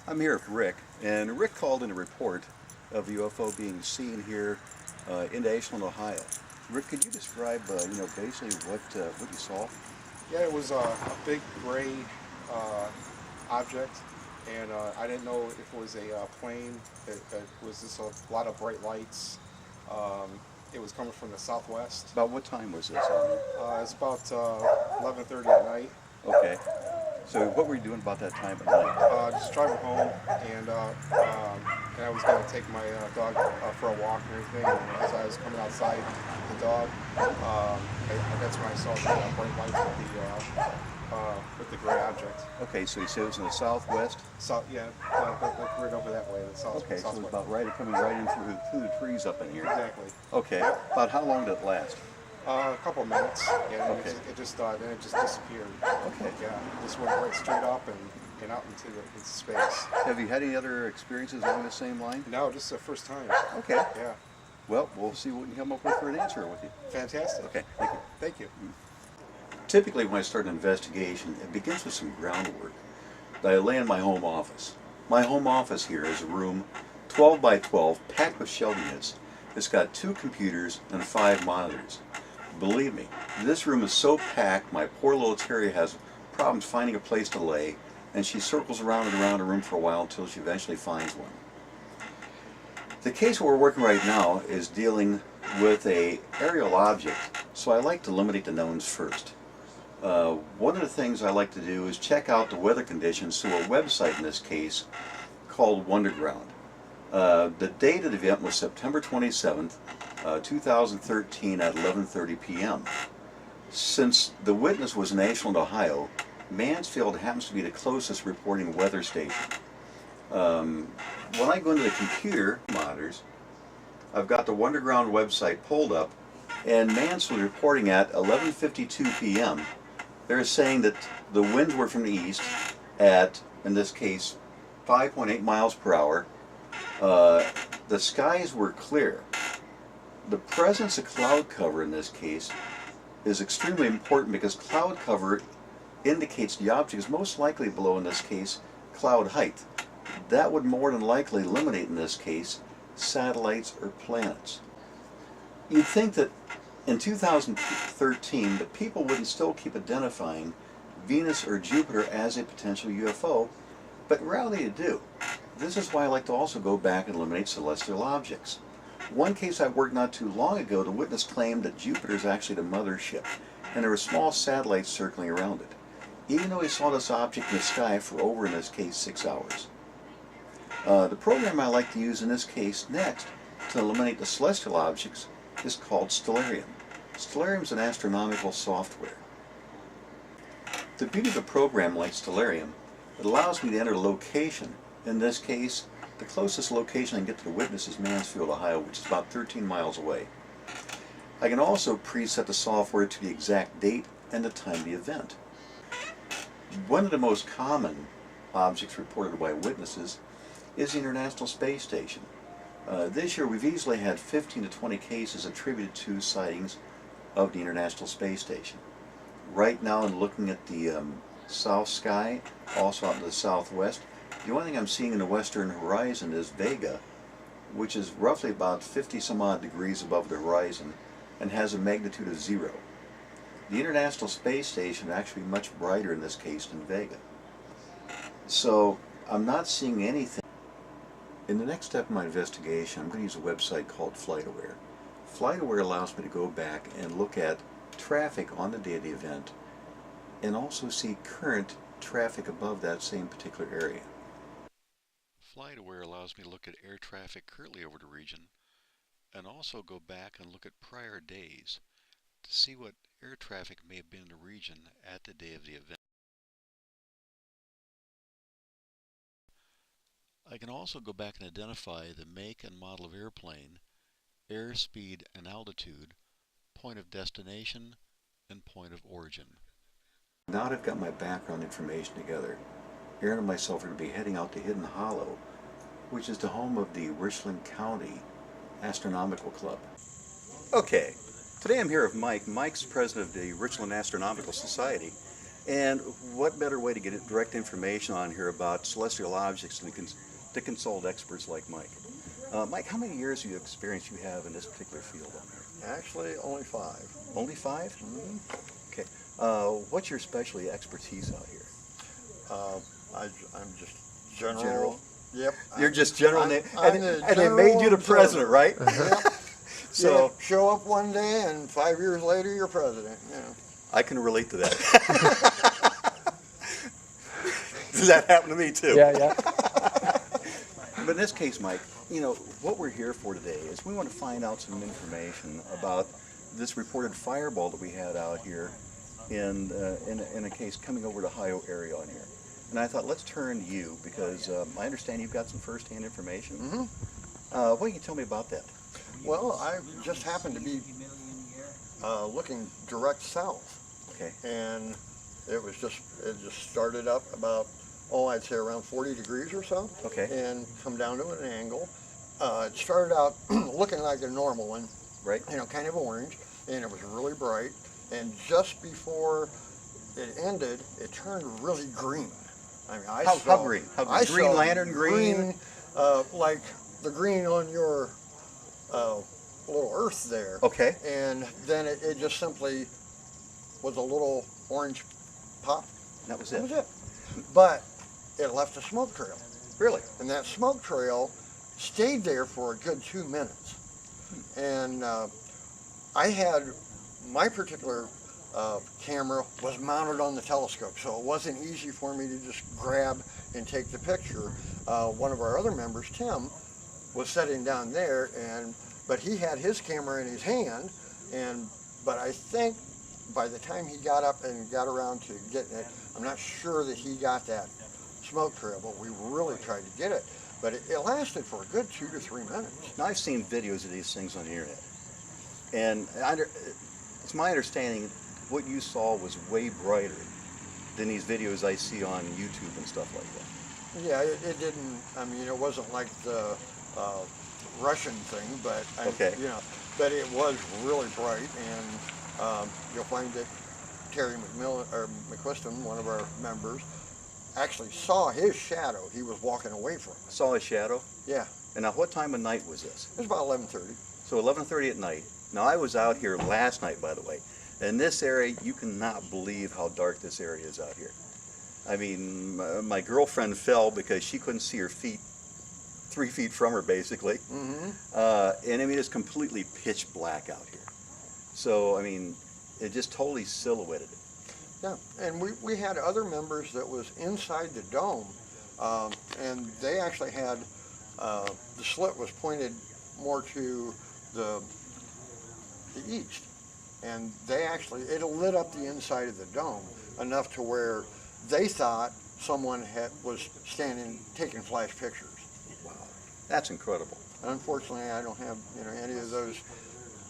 I'm here with Rick, and Rick called in a report of a UFO being seen here in Ashland, Ohio. Rick, could you describe, basically what you saw? Yeah, it was a big gray uh, object, and I didn't know if it was a plane. It was just a lot of bright lights. Um, it was coming from the southwest. About what time was this? It's about 11:30 at night. Okay. So what were you doing about that time at night? Just driving home, and and I was going to take my dog for a walk and everything. And as I was coming outside with the dog, that's when I saw the bright lights with the gray object. Okay, so you said it was in the southwest. So yeah, right over that way, the Okay, so it was southwest. about coming right in through the trees up in here. Exactly. Okay. About how long did it last? A couple of minutes, and Okay. then it just disappeared. Okay. Yeah, it just went right straight up and out into space. Have you had any other experiences along the same line? No, this is the first time. Okay. Yeah, Well, we'll see what we can come up with for an answer with you. fantastic. Okay, thank you. Thank you. Typically, when I start an investigation, it begins with some groundwork that I lay in my home office. My home office here is a room 12 by 12, packed with shelving units. It's got 2 computers and 5 monitors. Believe me, this room is so packed, my poor little terrier has problems finding a place to lay, and she circles around and around the room for a while until she eventually finds one. The case we're working right now is dealing with a aerial object, so I like to eliminate the knowns first. One of the things I like to do is check out the weather conditions through a website in this case called Wonderground. The date of the event was September 27th, 2013 at 11:30 p.m. Since the witness was in Ashland, Ohio, Mansfield happens to be the closest reporting weather station. When I go into the computer monitors, I've got the Wonderground website pulled up, and Mansfield reporting at 11:52 p.m. They're saying that the winds were from the east at, in this case, 5.8 miles per hour. The skies were clear. The presence of cloud cover in this case is extremely important because cloud cover indicates the object is most likely below, in this case, cloud height. That would more than likely eliminate, in this case, satellites or planets. You'd think that in 2013 the people wouldn't still keep identifying Venus or Jupiter as a potential UFO, but in reality they do. This is why I like to also go back and eliminate celestial objects. One case I worked not too long ago, the witness claimed that Jupiter is actually the mothership, and there were small satellites circling around it, even though he saw this object in the sky for over, in this case, 6 hours. The program I like to use in this case next to eliminate the celestial objects is called Stellarium. Stellarium is an astronomical software. The beauty of a program like Stellarium, it allows me to enter a location. In this case, the closest location I can get to the witness is Mansfield, Ohio, which is about 13 miles away. I can also preset the software to the exact date and the time of the event. One of the most common objects reported by witnesses is the International Space Station. This year we've easily had 15 to 20 cases attributed to sightings of the International Space Station. Right now I'm looking at the south sky, also out in the southwest. The only thing I'm seeing in the western horizon is Vega, which is roughly about 50 some odd degrees above the horizon and has a magnitude of 0. The International Space Station is actually much brighter in this case than Vega. So I'm not seeing anything. In the next step of my investigation, I'm going to use a website called FlightAware. FlightAware allows me to go back and look at traffic on the day of the event and also see current traffic above that same particular area. FlightAware allows me to look at air traffic currently over the region and also go back and look at prior days to see what air traffic may have been in the region at the day of the event. I can also go back and identify the make and model of airplane, airspeed and altitude, point of destination, and point of origin. Now that I've got my background information together, Aaron and myself are going to be heading out to Hidden Hollow, which is the home of the Richland County Astronomical Club. Okay, today I'm here with Mike. Mike's president of the Richland Astronomical Society. And what better way to get direct information on here about celestial objects than to consult experts like Mike? Mike, how many years of experience you have in this particular field on here? Actually, only 5. Only 5? Mm-hmm. Okay. What's your specialty expertise out here? I'm just general. General? Yep. You're just general, I'm and the they made you the general president, right? Yep. So Yeah, show up one day and 5 years later you're president. Yeah. I can relate to that. Does that happen to me too? Yeah, yeah. But in this case, Mike, you know, what we're here for today is we want to find out some information about this reported fireball that we had out here in a case coming over to Ohio area on here. And I thought, let's turn to you because I understand you've got some first-hand information. Mm-hmm. What can you tell me about that? Well, I just happened to be looking direct south. Okay. And it just started up about, I'd say around 40 degrees or so. Okay. And come down to an angle. It started out looking like a normal one. Right. You know, kind of orange, and it was really bright. And just before it ended, it turned really green. I mean, How green? How green? Green Lantern green? Like the green on your little earth there. Okay. And then it just simply was a little orange pop. That was That it. was it. But it left a smoke trail. Really? And that smoke trail stayed there for a good 2 minutes. And I had my particular camera was mounted on the telescope, so it wasn't easy for me to just grab and take the picture. One of our other members, Tim, was sitting down there, but he had his camera in his hand, but I think by the time he got up and got around to getting it, I'm not sure that he got that smoke trail, but we really tried to get it. But it lasted for a good 2 to 3 minutes. Now I've seen videos of these things on the internet, and it's my understanding what you saw was way brighter than these videos I see on YouTube and stuff like that. Yeah, it didn't. I mean, it wasn't like the Russian thing, but Okay. but it was really bright, and you'll find that Terry McQuiston, one of our members, actually saw his shadow. He was walking away from it. Saw a shadow? Yeah, And now what time of night was this? it was about 11:30. So 11:30 at night. Now I was out here last night, by the way. In this area, you cannot believe how dark this area is out here. I mean, my girlfriend fell because she couldn't see her feet 3 feet from her, basically. Mm-hmm. And I mean, it's completely pitch black out here. So, I mean, it just totally silhouetted it. Yeah, and we had other members that was inside the dome, and they actually had, the slit was pointed more to the east. And it lit up the inside of the dome enough to where they thought someone was standing taking flash pictures. Wow, that's incredible. And unfortunately, I don't have any of those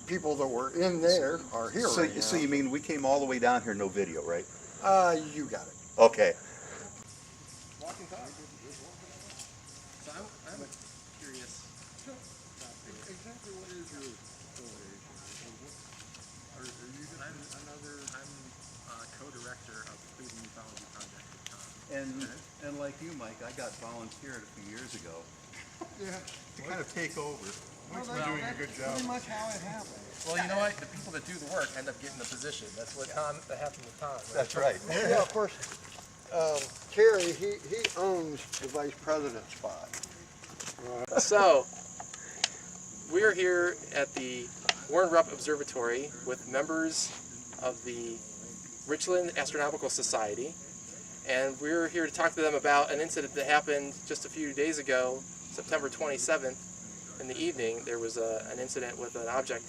people that were in there are here right now. So you mean we came all the way down here, no video, right? You got it. Okay. Walking dog. So I'm curious. Exactly what is your affiliation? I'm co-director of the Cleveland Ufology Project with Tom. And like you, Mike, I got volunteered a few years ago Yeah. to kind of take over. Mike's been doing a good job. Pretty much how it happened. Well, you know what? The people that do the work end up getting the position. That's what that happened with Tom. Right? That's right. Yeah, of course. Terry, he owns the vice president spot. So, we're here at the Warren Rupp Observatory with members of the Richland Astronomical Society, and we're here to talk to them about an incident that happened just a few days ago, September 27th. In the evening, there was an incident with an object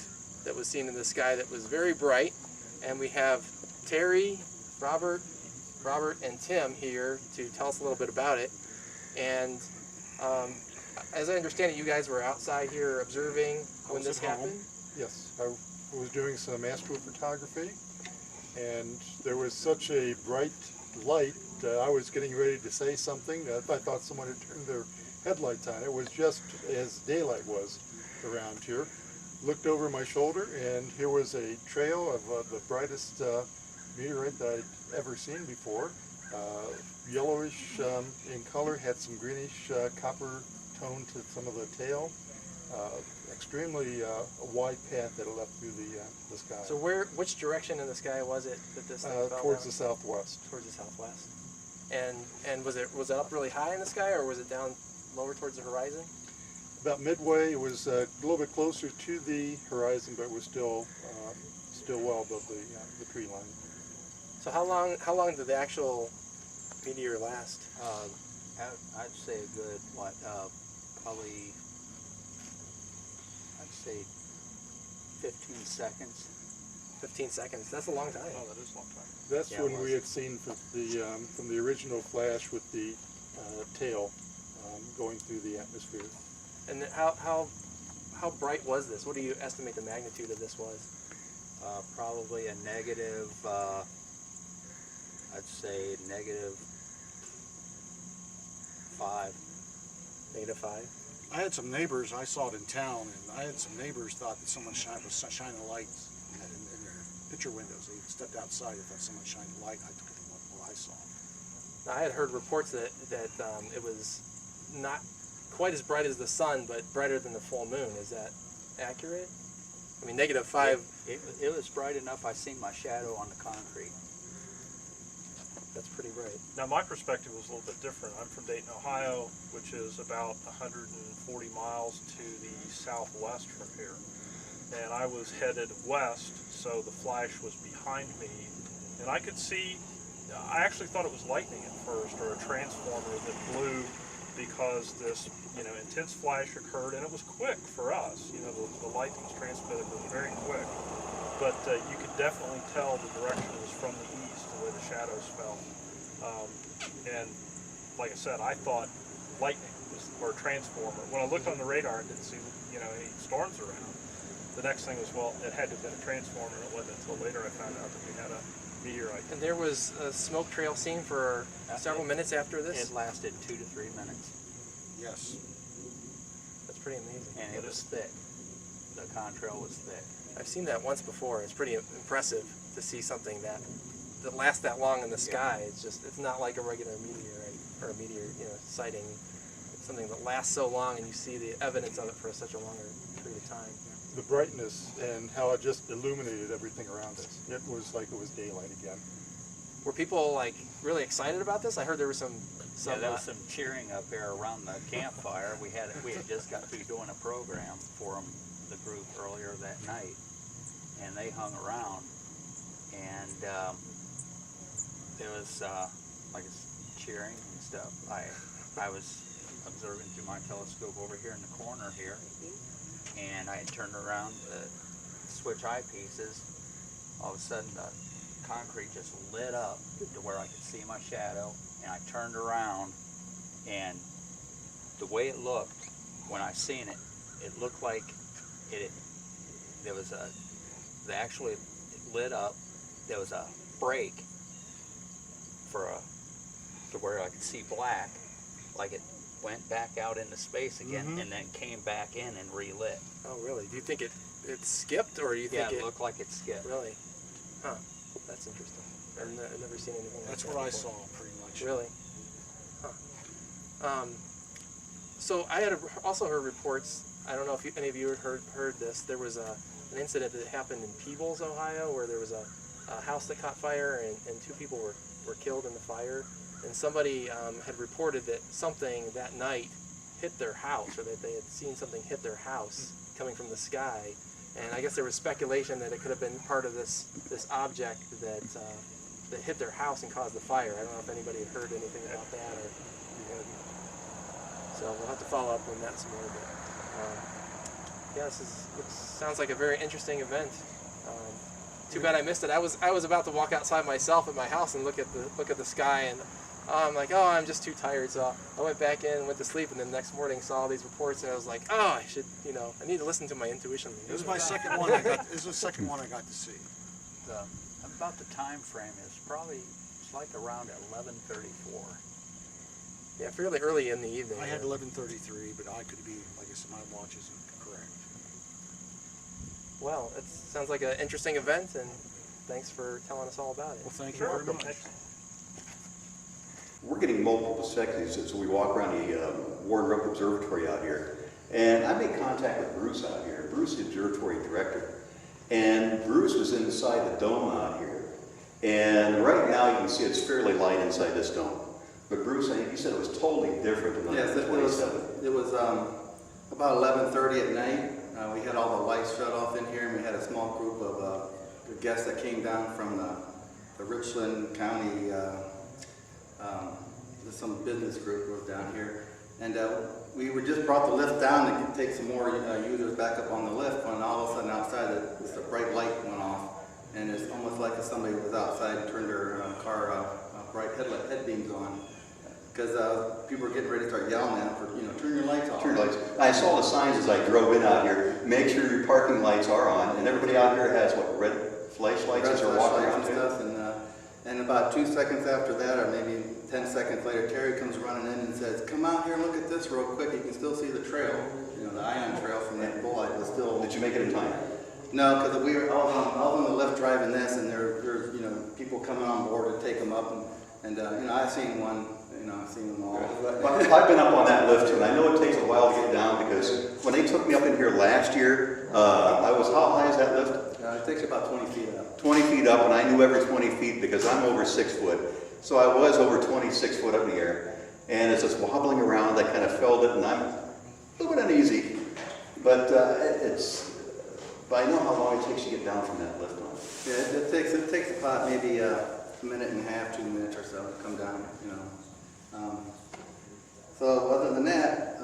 that was seen in the sky that was very bright, and we have Terry, Robert, and Tim here to tell us a little bit about it. And as I understand it, you guys were outside here observing when this happened? Yes, I was doing some astrophotography, and there was such a bright light that I was getting ready to say something. I thought someone had turned their headlights on. It was just as daylight was around here. Looked over my shoulder, and here was a trail of the brightest meteorite that I'd ever seen before. Yellowish in color, had some greenish copper tone to some of the tail. Extremely wide path that it left through the sky. So which direction in the sky was it that this thing fell Towards down? the southwest. Towards the southwest. And was it up really high in the sky, or was it down lower towards the horizon? About midway, it was a little bit closer to the horizon, but it was still well above the tree line. So how long did the actual meteor last? I'd say a good, probably, I'd say 15 seconds. 15 seconds. That's a long time. Oh, that is a long time. That's Yeah, when we had seen from the original flash with the tail going through the atmosphere. And how bright was this? What do you estimate the magnitude of this was? Probably a negative, I'd say negative 5. Negative 5. I had some neighbors, I saw it in town, and I had some neighbors thought that someone was shining lights in their picture windows. They stepped outside and thought someone shined a light. I told them what I saw. Now, I had heard reports that it was not quite as bright as the sun, but brighter than the full moon. Is that accurate? I mean, negative 5. It was bright enough I seen my shadow on the concrete. That's pretty bright. Now my perspective was a little bit different. I'm from Dayton, Ohio, which is about 140 miles to the southwest from here. And I was headed west, so the flash was behind me. And I could see, I actually thought it was lightning at first, or a transformer that blew, because this, intense flash occurred, and it was quick for us. The light that was transmitted was very quick. But you could definitely tell the direction was from the east, the way the shadows fell. And like I said, I thought lightning or a transformer. When I looked on the radar and didn't see, any storms around, the next thing was, well, it had to have been a transformer. It wasn't until later I found out that we had a meteorite. And there was a smoke trail seen for several minutes after this? It lasted 2 to 3 minutes. Yes. That's pretty amazing. And it was thick. The contrail was thick. I've seen that once before. It's pretty impressive to see something that lasts that long in the sky. It's not like a regular meteorite or a meteor, sighting. It's something that lasts so long, and you see the evidence of it for such a longer period of time. The brightness and how it just illuminated everything around us. It was like it was daylight again. Were people really excited about this? I heard there was some. Yeah, there was some cheering up there around the campfire. We had just got through doing a program for the group earlier that night, and they hung around, and it was like cheering and stuff. I was observing through my telescope over here in the corner here, and I had turned around to switch eyepieces. All of a sudden, the concrete just lit up to where I could see my shadow, and I turned around, and the way it looked when I seen it, it looked like it lit up. There was a break to where I could see black, like it went back out into space again, and then came back in and relit. Oh, really? Do you think it skipped, or do you think it looked like it skipped? Really? Huh. That's interesting. I've never seen anything like that. That's what I saw, pretty much. Really? Huh. So I had also heard reports, I don't know if any of you had heard this, there was an incident that happened in Peebles, Ohio, where there was a house that caught fire, and 2 people were killed in the fire. And somebody had reported that something that night hit their house, or that they had seen something hit their house coming from the sky. And I guess there was speculation that it could have been part of this object that hit their house and caused the fire. I don't know if anybody had heard anything about that, or so we'll have to follow up on that some more. But yeah, sounds like a very interesting event. Too bad I missed it. I was about to walk outside myself at my house and look at the sky, and I'm like, oh, I'm just too tired. So I went back in, went to sleep, and then the next morning saw all these reports, and I was like, oh, I should, I need to listen to my intuition. It was my second one. It was the second one I got to see. About the time frame is probably like around 11:34. Yeah, fairly early in the evening. I had 11:33, but I could be, like I said, my watch isn't correct. Well, it sounds like an interesting event, and thanks for telling us all about it. Well, thank you very much. We're getting multiple perspectives as we walk around the Warren Rupp Observatory out here. And I made contact with Bruce out here. Bruce is the observatory director. And Bruce was inside the dome out here. And right now you can see it's fairly light inside this dome. But Bruce, I think you said it was totally different than Yes, the 27. it was about 11:30 at night. We had all the lights shut off in here, and we had a small group of guests that came down from the Richland County, some business group was down here. And we were just brought the lift down to take some more users back up on the lift, when all of a sudden outside this bright light went off. And it's almost like if somebody was outside and turned their car bright head beams on. Because people were getting ready to start yelling at them for, turn your lights off. Turn your lights. I saw the signs as I drove in out here. Make sure your parking lights are on. And everybody out here has what, red flashlights as they're walking around too? And about 2 seconds after that, or maybe 10 seconds later, Terry comes running in and says, "Come out here, look at this real quick. You can still see the trail. The ion trail from that bullite was still." Did you make it in time? No, because I was on the left driving this, and there's people coming on board to take them up, and I've seen one. I've seen them all. I've been up on that lift too, and I know it takes a while to get down because when they took me up in here last year, I was, how high is that lift? It takes you about 20 feet up. 20 feet up, and I knew every 20 feet because I'm over 6 foot. So I was over 26 foot up in the air, and it's just wobbling around. I kind of felt it, and I'm a little bit uneasy, but but I know how long it takes to get down from that lift on. Yeah, it takes about maybe a minute and a half, 2 minutes or so to come down. So other than that,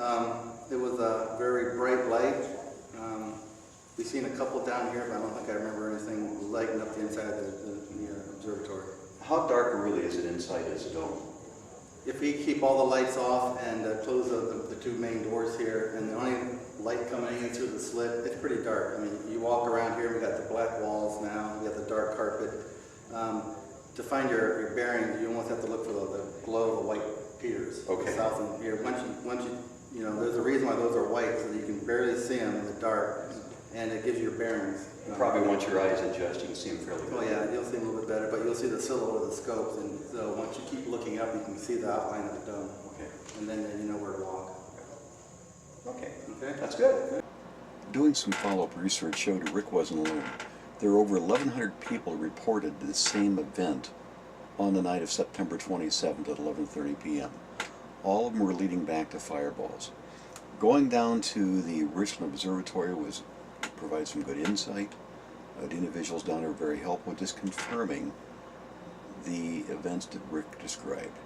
it was a very bright light. We've seen a couple down here, but I don't think I remember anything lighting up the inside of the observatory. How dark really is it inside this dome? If we keep all the lights off and close the two main doors here, and the only light coming in through the slit, it's pretty dark. I mean, you walk around here, we got the black walls now, we got the dark carpet. To find your bearings, you almost have to look for the glow of the white peters. Okay. South and here, once you there's a reason why those are white, so that you can barely see them in the dark, and it gives you your bearings. Probably once your eyes adjust, you can see them fairly well. Oh yeah, you'll see them a little bit better, but you'll see the silhouette of the scopes, and so once you keep looking up, you can see the outline of the dome. Okay. And then you know where to walk. Okay. Okay. That's good. Doing some follow-up research showed Rick wasn't alone. There were over 1,100 people reported the same event on the night of September 27th at 11:30 p.m. All of them were leading back to fireballs. Going down to the Richland Observatory provided some good insight. The individuals down there were very helpful, just confirming the events that Rick described.